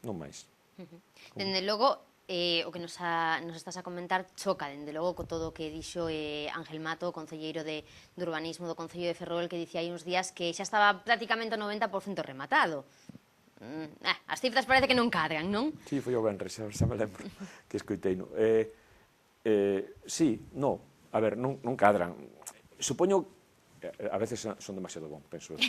non máis. Dende logo, o que nos estás a comentar choca, dende logo, co todo o que dixo Ángel Mato, o concelleiro de urbanismo do Concello de Ferrol, que dicía hai uns días que xa estaba prácticamente o 90% rematado. As cifras parece que non cadran, non? Sí, foi o Benres, xa me lembro que escoitei. Sí, no, a ver, non cadran. Supoño, a veces son demasiado bon, penso.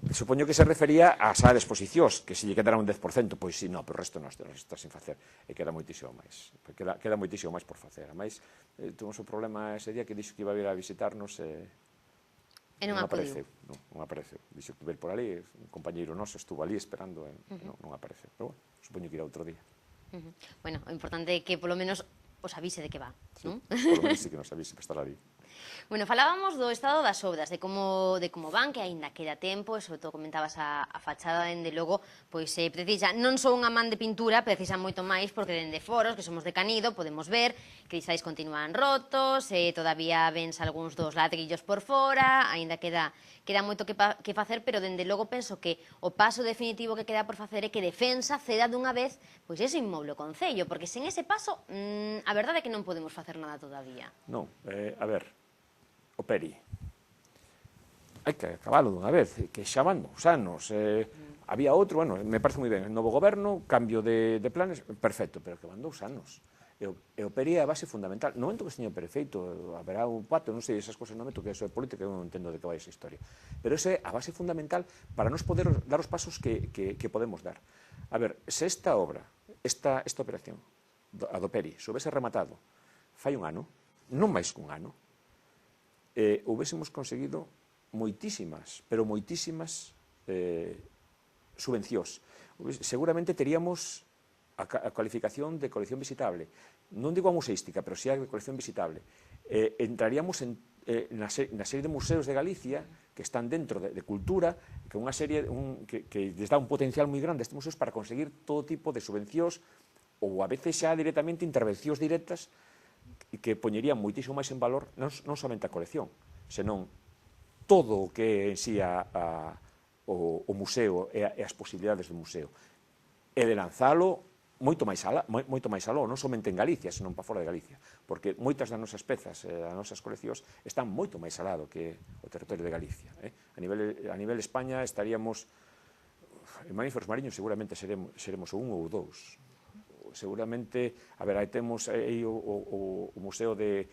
Supoño que se refería á sala de exposicións, que se lle quedara un 10%, pois sí, no, pero o resto non está sin facer, e queda moitísimo máis. Queda moitísimo máis por facer. A máis, tuvemos o problema ese día que dixo que iba a vir a visitarnos E non acudiu. Non apareceu. Dixo que vir por ali, un compañeiro noso estuvo ali esperando e non apareceu. Pero bueno, supoño que irá outro día. Bueno, o importante é que polo menos os avise de que va, non? Polo menos sí que nos avise para estar ali. Bueno, falábamos do estado das obras, de como van, que aínda queda tempo, e sobre todo comentabas a fachada, dende logo, pois precisa, non só unha man de pintura, precisa moito máis, porque dende foros, que somos de Canido, podemos ver que cristais continúan rotos, todavía vens algúns dos ladrillos por fora, aínda queda moito que facer, pero dende logo penso que o paso definitivo que queda por facer é que Defensa ceda dunha vez pois ese inmoble ao Concello, porque sen ese paso, a verdade é que non podemos facer nada todavía. Non, a ver, o Peri, hai que acabalo dunha vez, que xa van uns anos, había outro, bueno, me parece moi ben, el novo goberno, cambio de planes, perfecto, pero que van 2 anos. E o Peri é a base fundamental. No momento que se teña perfeito, haberá un pato, non sei, esas cosas non meto, que eso é política, eu non entendo de que vai esa historia. Pero esa é a base fundamental para nos poder dar os pasos que podemos dar. A ver, se esta obra, esta operación, a do Peri, se houvese rematado fai un ano, non máis que un ano, houvésemos conseguido moitísimas, pero moitísimas subvencións. Seguramente teríamos a cualificación de colección visitable. Non digo a museística, pero sí a colección visitable. Entraríamos na serie de museos de Galicia que están dentro de cultura, que unha serie que les dá un potencial moi grande a estes museos para conseguir todo tipo de subvencións ou a veces xa directamente intervencións directas que poñerían moitísimo máis en valor non somente a colección, senón todo o que en sí o museo e as posibilidades do museo. E de lanzalo moito máis aló, non somente en Galicia, senón para fora de Galicia, porque moitas das nosas pezas, das nosas coleccións, están moito máis alado que o territorio de Galicia. A nivel España estaríamos, en mamíferos mariños seguramente seremos o 1 ou 2. Seguramente, a ver, aí temos aí o Museo de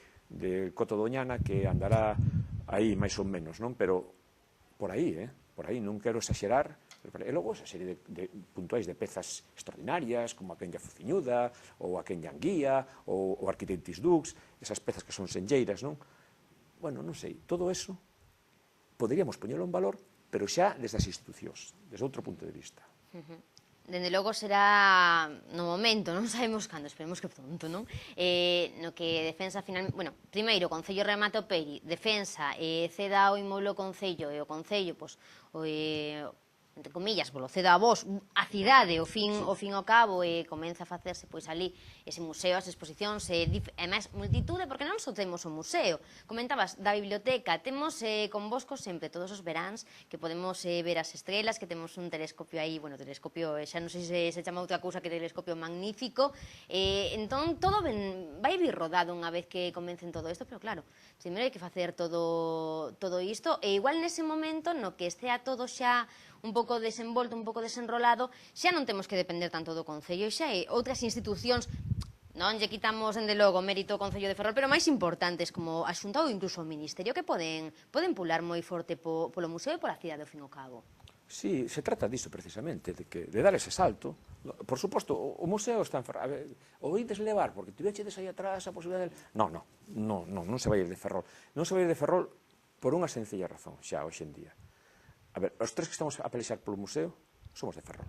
Coto Doñana, que andará aí máis ou menos, non? Pero por aí, non quero exagerar. E logo esa serie de puntuais de pezas extraordinarias, como a Quenya Fuciñuda, ou a Quenya Anguía, ou o Arquitectis Dux, esas pezas que son senlleiras, non? Bueno, non sei, todo eso poderíamos poñelo en valor, pero xa desde as institucións, desde outro punto de vista. Dende logo será no momento, non sabemos cando, esperemos que pronto, non? No que Defensa finalmente, bueno, primeiro o Concello remata o Peri, Defensa ceda o inmoble ao Concello e o Concello, pois, entre comillas, polo ceda a vos, a cidade, ao fin ao cabo, e comeza a facerse pois ali ese museo, as exposicións, e máis multitude, porque non só temos o museo. Comentabas da biblioteca, temos convosco sempre, todos os veráns, que podemos ver as estrelas, que temos un telescopio aí, bueno, telescopio, xa non sei se chama outra cousa que telescopio magnífico, entón todo vai vir rodado unha vez que comencen todo isto, pero claro, primeiro hai que facer todo isto, e igual nese momento no que estea todo xa un pouco desenvolto, un pouco desenrolado, xa non temos que depender tanto do Concello, xa hai outras institucións, non lle quitamos, dende logo, mérito ao Concello de Ferrol, pero máis importantes, como a Xunta ou incluso o Ministerio, que poden pular moi forte polo museo e pola cidade, ao fin ao cabo. Sí, se trata disso precisamente, de dar ese salto. Por suposto, o museo está en Ferrol. O ides levar, porque tivechedes aí atrás a posibilidade de... Non se vai ir de Ferrol. Non se vai ir de Ferrol por unha sencilla razón, xa, hoxe en día. A ver, os tres que estamos a pelexar polo museo somos de Ferrol.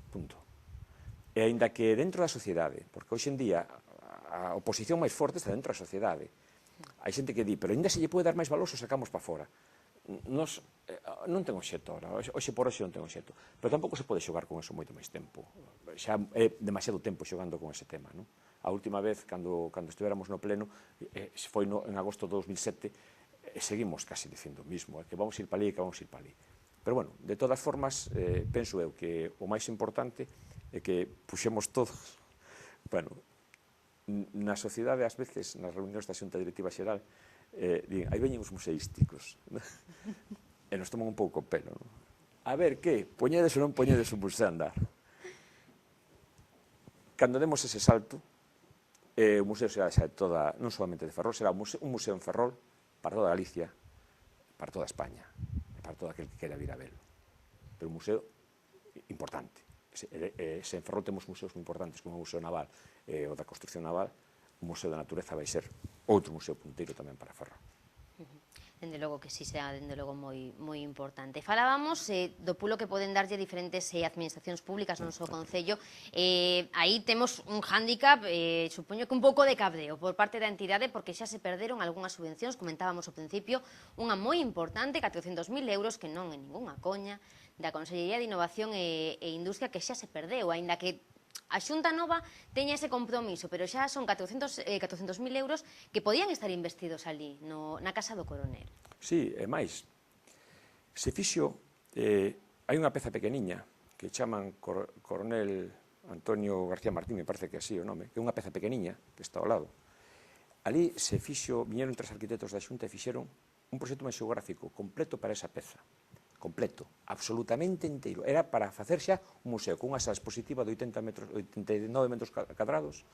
Punto. E aínda que dentro da sociedade, porque hoxe en día a oposición máis forte está dentro da sociedade. Hai xente que di, pero aínda se lle pode dar máis valor se o sacamos para fora. Non ten obxecto ahora, hoxe por hoxe non ten obxecto, pero tampouco se pode xogar con eso moito máis tempo. Xa é demasiado tempo xogando con ese tema, non? A última vez, cando estivéramos no pleno, foi en agosto de 2007, seguimos casi dicindo o mismo, que vamos ir para ali e que vamos ir para ali. Pero, bueno, de todas formas, penso eu que o máis importante é que puxemos todos, bueno, na sociedade, ás veces, nas reunións da Xunta Directiva Xeral, din, aí veñen os museísticos, e nos toman un pouco o pelo, non? A ver, que? Poñedes ou non poñedes o museo a andar? Cando demos ese salto, o museo será xa toda, non solamente de Ferrol, será un museo en Ferrol para toda Galicia, para toda España, e para todo aquel que queira vir a velo. Pero un museo importante. Se en Ferrol temos museos moi importantes, como o Museo Naval e o da Construcción Naval, o Museo da Natureza vai ser outro museo punteiro tamén para Ferrol. Dende logo que sí será, dende logo, moi importante. Falábamos do pulo que poden darlle diferentes administracións públicas no noso Concello. Aí temos un hándicap, supoño que un pouco de cabreo por parte da entidade, porque xa se perderon algunhas subvencións, comentábamos ao principio, unha moi importante, 400.000 euros, que non é ningunha coña, da Consellería de Innovación e Industria, que xa se perdeu, aínda que a Xunta Nova teña ese compromiso, pero xa son 400.000 euros que podían estar investidos ali, na Casa do Coronel. Sí, e máis, se fixo, hai unha peza pequeniña que chaman Coronel Antonio García Martín, me parece que así o nome, que é unha peza pequeniña que está ao lado. Ali se fixo, viñeron 3 arquitectos da Xunta e fixeron un proxecto xeográfico completo para esa peza. Completo, absolutamente inteiro. Era para facer xa un museo con unha sala expositiva de 89 metros cadrados,